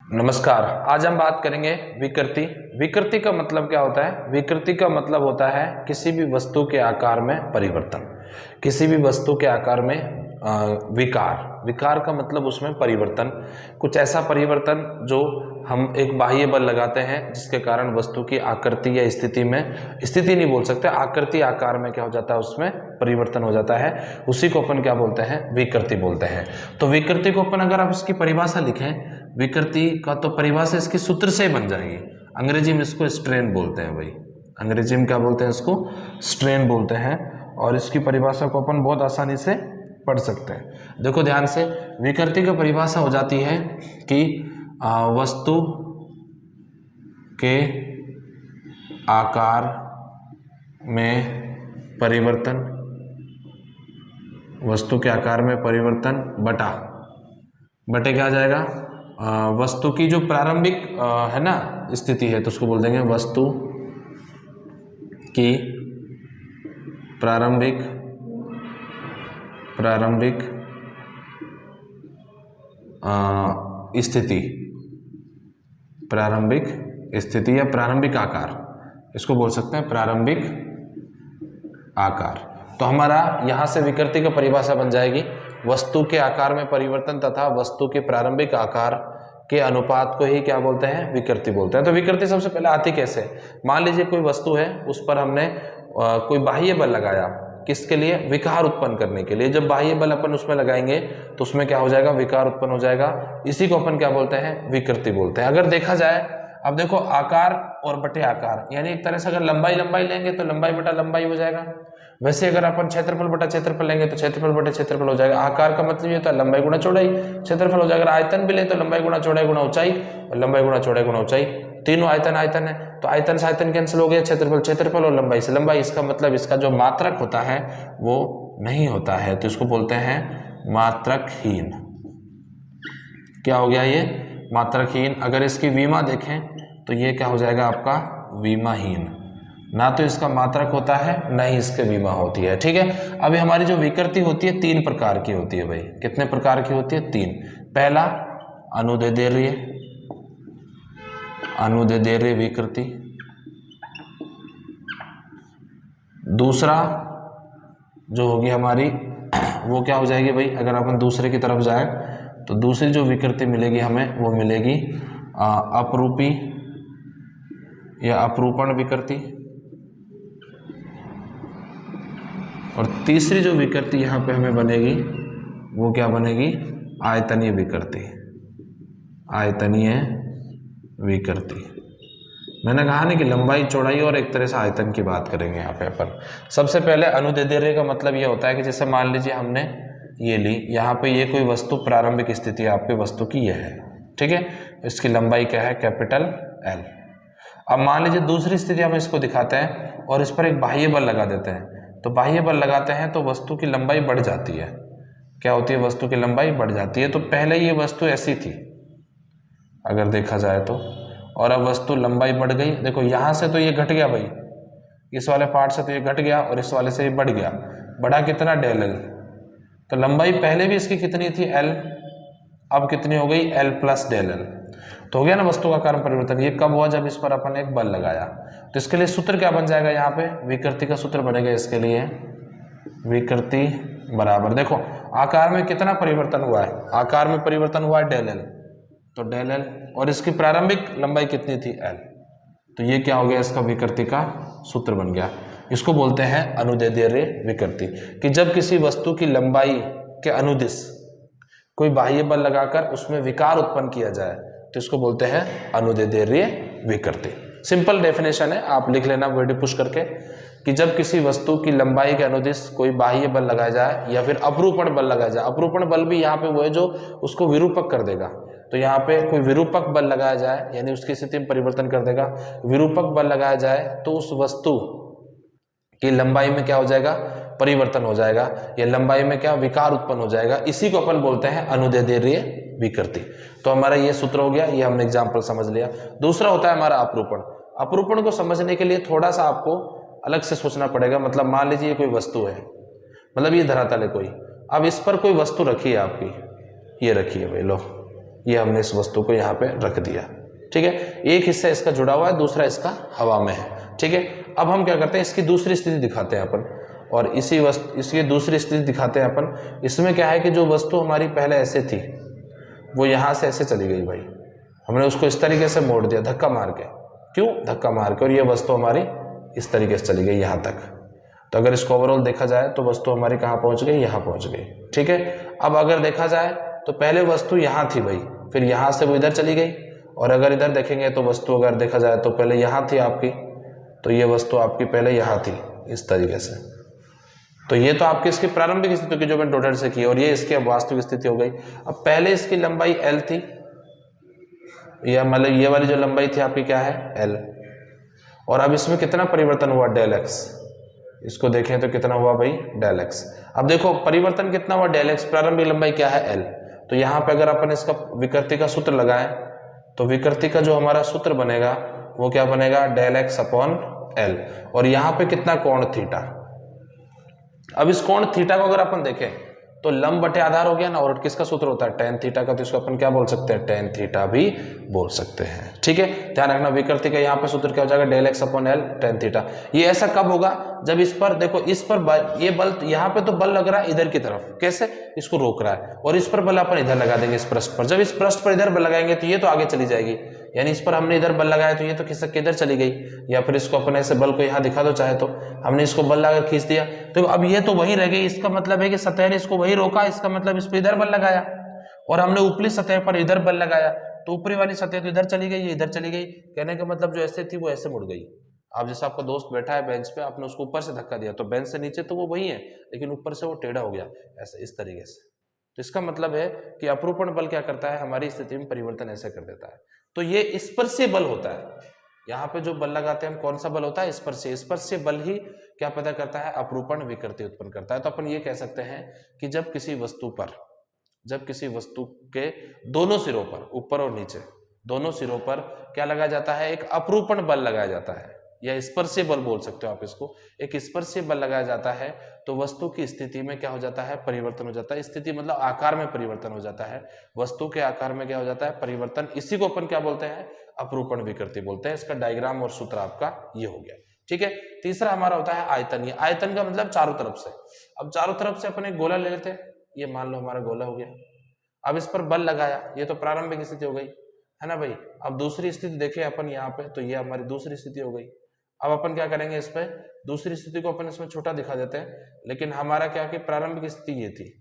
नमस्कार। आज हम बात करेंगे विकृति। विकृति का मतलब क्या होता है? विकृति का मतलब होता है किसी भी वस्तु के आकार में परिवर्तन, किसी भी वस्तु के आकार में विकार। विकार का मतलब उसमें परिवर्तन, कुछ ऐसा परिवर्तन जो हम एक बाह्य बल लगाते हैं जिसके कारण वस्तु की आकृति या स्थिति में, स्थिति नहीं बोल सकते, आकृति आकार में क्या हो जाता है, उसमें परिवर्तन हो जाता है। उसी को अपन क्या बोलते हैं? विकृति बोलते हैं। तो विकृति को अपन अगर आप इसकी परिभाषा लिखें, विकृति का तो परिभाषा इसकी सूत्र से ही बन जाएगी। अंग्रेजी में इसको स्ट्रेन बोलते हैं भाई, अंग्रेजी में क्या बोलते हैं? इसको स्ट्रेन बोलते हैं। और इसकी परिभाषा को अपन बहुत आसानी से पढ़ सकते हैं। देखो ध्यान से, विकृति की परिभाषा हो जाती है कि वस्तु के आकार में परिवर्तन, वस्तु के आकार में परिवर्तन बटे क्या आ जाएगा? वस्तु की जो प्रारंभिक है ना स्थिति है, तो उसको बोल देंगे वस्तु की प्रारंभिक स्थिति, प्रारंभिक स्थिति या प्रारंभिक आकार, इसको बोल सकते हैं प्रारंभिक आकार। तो हमारा यहाँ से विकृति का परिभाषा बन जाएगी वस्तु के आकार में परिवर्तन तथा वस्तु के प्रारंभिक आकार के अनुपात को ही क्या बोलते हैं? विकृति बोलते हैं। तो विकृति सबसे पहले आती कैसे? मान लीजिए कोई वस्तु है, उस पर हमने कोई बाह्य बल लगाया, किसके लिए? विकार उत्पन्न करने के लिए। जब बाह्य बल अपन उसमें लगाएंगे तो उसमें क्या हो जाएगा? विकार उत्पन्न हो जाएगा। इसी को अपन क्या बोलते हैं? विकृति बोलते हैं। अगर देखा जाए, अब देखो आकार और बटे आकार, यानी एक तरह से अगर लंबाई लेंगे तो लंबाई बटा लंबाई हो जाएगा। वैसे अगर अपन क्षेत्रफल बटा क्षेत्रफल लेंगे तो क्षेत्रफल बटे क्षेत्रफल हो जाएगा। आकार का मतलब ये होता है लंबाई गुणा चौड़ाई, क्षेत्रफल हो जाएगा। अगर आयतन भी ले तो लंबाई गुणा चौड़ाई गुणा ऊंचाई, और लंबाई गुणा चौड़ाई गुणा ऊंचाई। तीनों आयतन है, तो आयतन से आयतन कैंसिल हो गया, क्षेत्रफल और लंबाई से लंबाई। इसका मतलब इसका जो मात्रक होता है वो नहीं होता है, तो इसको बोलते हैं मात्रकहीन। क्या हो गया ये? मात्रकहीन। अगर इसकी विमा देखें तो ये क्या हो जाएगा आपका? विमाहीन। ना तो इसका मात्रक होता है, ना ही इसके विमा होती है। ठीक है। अभी हमारी जो विकृति होती है 3 प्रकार की होती है भाई। कितने प्रकार की होती है? 3। पहला अनुदैर्ध्य विकृति। दूसरा जो होगी हमारी, वो क्या हो जाएगी भाई? अगर अपन दूसरे की तरफ जाए तो दूसरी जो विकृति मिलेगी हमें, वो मिलेगी अपरूपी या अपरूपण विकृति। और तीसरी जो विकृति यहाँ पे हमें बनेगी वो क्या बनेगी? आयतनीय विकृति। आयतनीय विकृति। मैंने कहा नहीं कि लंबाई चौड़ाई और एक तरह से आयतन की बात करेंगे यहाँ पे अपन। सबसे पहले अनुदैर्ध्य का मतलब ये होता है कि जैसे मान लीजिए हमने ये ली, यहाँ पे ये कोई वस्तु प्रारंभिक स्थिति आपके वस्तु की ये है, ठीक है। इसकी लंबाई क्या है? Capital L। अब मान लीजिए दूसरी स्थिति हम इसको दिखाते हैं और इस पर एक बाह्य बल लगा देते हैं। तो बाह्य बल लगाते हैं तो वस्तु की लंबाई बढ़ जाती है। क्या होती है? वस्तु की लंबाई बढ़ जाती है। तो पहले ये वस्तु ऐसी थी अगर देखा जाए तो, और अब वस्तु लंबाई बढ़ गई। देखो यहाँ से तो ये घट गया भाई, इस वाले पार्ट से तो ये घट गया और इस वाले से ये बढ़ गया। बढ़ा कितना? Del L। तो लंबाई पहले भी इसकी कितनी थी? L। अब कितनी हो गई? L plus del L। तो हो गया ना वस्तु का कारण परिवर्तन। ये कब हुआ? जब इस पर अपन एक बल लगाया। तो इसके लिए सूत्र क्या बन जाएगा? यहाँ पे विकृति का सूत्र बनेगा इसके लिए, विकृति बराबर, देखो आकार में कितना परिवर्तन हुआ है? आकार में परिवर्तन हुआ है डेल L, तो डेल L, और इसकी प्रारंभिक लंबाई कितनी थी? L। तो ये क्या हो गया? इसका विकृति का सूत्र बन गया। इसको बोलते हैं अनुदैर्ध्य विकृति, कि जब किसी वस्तु की लंबाई के अनुदिश कोई बाह्य बल लगाकर उसमें विकार उत्पन्न किया जाए तो इसको बोलते हैं अनुदैर्ध्य विकृति। सिंपल डेफिनेशन है, आप लिख लेना वीडियो पुश करके, कि जब किसी वस्तु की लंबाई के अनुदिश कोई बाह्य बल लगाया जाए या फिर अपरूपण बल लगाया जाए। अपरूपण बल भी यहाँ पे वो है जो उसको विरूपक कर देगा। तो यहाँ पे कोई विरूपक बल लगाया जाए यानी उसकी स्थिति में परिवर्तन कर देगा। विरूपक बल लगाया जाए तो उस वस्तु की लंबाई में क्या हो जाएगा? परिवर्तन हो जाएगा, या लंबाई में क्या? विकार उत्पन्न हो जाएगा। इसी को अपन बोलते हैं अनुदैर्ध्य विकृति। तो हमारा ये सूत्र हो गया, ये हमने एग्जाम्पल समझ लिया। दूसरा होता है हमारा अपरूपण। अपरूपण को समझने के लिए थोड़ा सा आपको अलग से सोचना पड़ेगा। मतलब मान लीजिए कोई वस्तु है, मतलब ये धरातल है कोई, अब इस पर कोई वस्तु रखी है आपकी, ये रखी है भाई, लो ये हमने इस वस्तु को यहाँ पे रख दिया, ठीक है। एक हिस्सा इसका जुड़ा हुआ है, दूसरा इसका हवा में है, ठीक है। अब हम क्या करते हैं, इसकी दूसरी स्थिति दिखाते हैं अपन, और इसकी दूसरी स्थिति दिखाते हैं अपन। इसमें क्या है कि जो वस्तु हमारी पहले ऐसे थी वो यहाँ से ऐसे चली गई भाई, हमने उसको इस तरीके से मोड़ दिया धक्का मार के। क्यों धक्का मार के? और ये वस्तु हमारी इस तरीके से चली गई यहाँ तक। तो अगर इसको ओवरऑल देखा जाए तो वस्तु हमारी कहाँ पहुँच गई, यहाँ पहुँच गई, ठीक है। अब अगर देखा जाए तो पहले वस्तु यहाँ थी भाई, फिर यहाँ से वो इधर चली गई, और अगर इधर देखेंगे तो वस्तु अगर देखा जाए तो पहले यहाँ थी आपकी, तो ये वस्तु आपकी पहले यहाँ थी इस तरीके से। तो ये तो आपकी इसकी प्रारंभिक स्थिति की जो मैंने डॉटेड से की, और ये इसकी अब वास्तविक स्थिति हो गई। अब पहले इसकी लंबाई L थी, या मतलब ये वाली जो लंबाई थी आपकी क्या है, L, और अब इसमें कितना परिवर्तन हुआ, डेल एक्स। इसको देखें तो कितना हुआ भाई, डेल एक्स। अब देखो परिवर्तन कितना हुआ, डेल एक्स, प्रारंभिक लंबाई क्या है, L। तो यहाँ पे अगर अपन इसका विकृति का सूत्र लगाएं तो विकृति का जो हमारा सूत्र बनेगा वो क्या बनेगा, डेल एक्स अपॉन L, और यहाँ पे कितना कोण थीटा। अब इस कोण थीटा को अगर अपन देखें तो लंब बटे आधार हो गया ना, और किसका सूत्र होता है, टेन थीटा का, तो इसको अपन क्या बोल सकते हैं, टेन थीटा भी बोल सकते हैं, ठीक है। ध्यान रखना विकृति का यहाँ पे सूत्र क्या हो जाएगा, del x upon L tan theta. ये ऐसा कब होगा, जब इस पर देखो, इस पर ये बल यहाँ पे तो बल लग रहा है इधर की तरफ, कैसे, इसको रोक रहा है, और इस पर बल अपन इधर लगा देंगे इस पृष्ठ पर। जब इस पृष्ठ पर इधर बल लगाएंगे तो ये तो आगे चली जाएगी, यानी इस पर हमने इधर बल लगाया तो ये तो खिसक के इधर चली गई। या फिर इसको अपन ऐसे बल को यहाँ दिखा दो चाहे, तो हमने इसको बल लगाकर खींच दिया, तो अब ये तो वहीं रह गई। इसका मतलब है कि सतह ने इसको वहीं रोका, इसका मतलब इस पर इधर बल लगाया, और हमने ऊपरी सतह पर इधर बल लगाया, तो ऊपरी वाली सतह तो इधर चली गई, ये इधर चली गई। कहने का मतलब जो ऐसे थी वो ऐसे मुड़ गई। आप जैसे आपका दोस्त बैठा है बेंच पे, आपने उसको ऊपर से धक्का दिया तो बेंच से नीचे तो वो वही है, लेकिन ऊपर से वो टेढ़ा हो गया ऐसे, इस तरीके से। तो इसका मतलब है कि अपरूपण बल क्या करता है, हमारी स्थिति में परिवर्तन ऐसे कर देता है। तो ये स्पर्शीय बल होता है। यहाँ पे जो बल लगाते हैं हम, कौन सा बल होता है, स्पर्शीय। स्पर्शीय बल ही क्या पैदा करता है, अपरूपण विकृति उत्पन्न करता है। तो अपन ये कह सकते हैं कि जब किसी वस्तु के दोनों सिरों पर, ऊपर और नीचे दोनों सिरों पर क्या लगाया जाता है, एक अपरूपण बल लगाया जाता है, या स्पर्शीय बल बोल सकते हो आप इसको, एक स्पर्शीय बल लगाया जाता है, तो वस्तु की स्थिति में क्या हो जाता है, परिवर्तन हो जाता है। स्थिति मतलब आकार में परिवर्तन हो जाता है, वस्तु के आकार में क्या हो जाता है, परिवर्तन। इसी को अपन क्या बोलते हैं, अपरूपण विकृति बोलते हैं। इसका डायग्राम और सूत्र आपका ये हो गया, ठीक है। तीसरा हमारा होता है आयतन। आयतन का मतलब चारों तरफ से। अब चारों तरफ से अपन एक गोला ले लेते हैं, ये मान लो हमारा गोला हो गया। अब इस पर बल लगाया, ये तो प्रारंभिक स्थिति हो गई, है ना भाई। अब दूसरी स्थिति देखें अपन यहाँ पे, तो ये हमारी दूसरी स्थिति हो गई। अब अपन क्या करेंगे, इस पे दूसरी स्थिति को अपन इसमें छोटा दिखा देते हैं, लेकिन हमारा क्या कि प्रारंभिक स्थिति ये थी,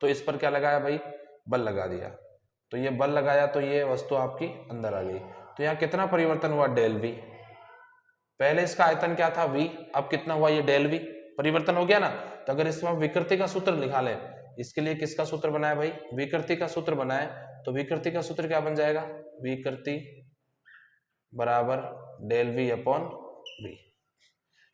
तो इस पर क्या लगाया भाई, बल लगा दिया। तो ये बल लगाया तो ये वस्तु आपकी अंदर आ गई। तो यहाँ कितना परिवर्तन हुआ, डेल वी। पहले इसका आयतन क्या था, v, अब कितना हुआ, ये डेल वी, परिवर्तन हो गया ना। तो अगर इसमें विकृति का सूत्र निकालें, इसके लिए किसका सूत्र बनाए भाई, विकृति का सूत्र बनाए, तो विकृति का सूत्र क्या बन जाएगा, विकृति बराबर डेल वी अपॉन वी।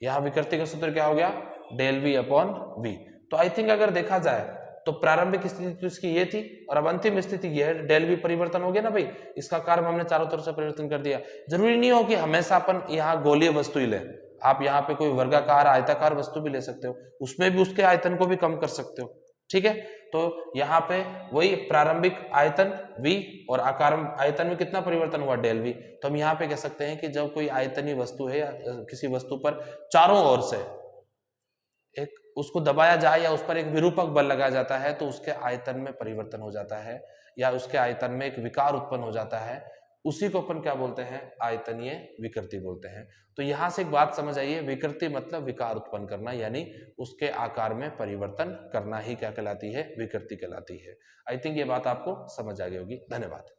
यहां विकृति का सूत्र क्या हो गया, डेल वी अपॉन वी। तो आई थिंक अगर देखा जाए तो प्रारंभिक स्थिति तो इसकी ये थी, और अब अंतिम स्थिति ये है, डेल वी परिवर्तन हो गया ना भाई। इसका कार्य हमने चारों तरफ से परिवर्तन कर दिया। जरूरी नहीं हो कि हमेशा अपन यहाँ गोलीय वस्तु ही लें, आप यहाँ पे कोई वर्गाकार आयताकार वस्तु भी ले सकते हो, उसमें भी उसके आयतन को भी कम कर सकते हो, ठीक है। तो यहाँ पे वही प्रारंभिक आयतन v और आकार आयतन में कितना परिवर्तन हुआ, डेल v। तो हम यहाँ पे कह सकते हैं कि जब कोई आयतनीय वस्तु है या किसी वस्तु पर चारों ओर से एक उसको दबाया जाए या उस पर एक विरूपक बल लगाया जाता है, तो उसके आयतन में परिवर्तन हो जाता है, या उसके आयतन में एक विकार उत्पन्न हो जाता है। उसी को अपन क्या बोलते हैं, आयतनीय विकृति बोलते हैं। तो यहां से एक बात समझ आइए, विकृति मतलब विकार उत्पन्न करना, यानी उसके आकार में परिवर्तन करना ही क्या कहलाती है, विकृति कहलाती है। आई थिंक ये बात आपको समझ आ गई होगी। धन्यवाद।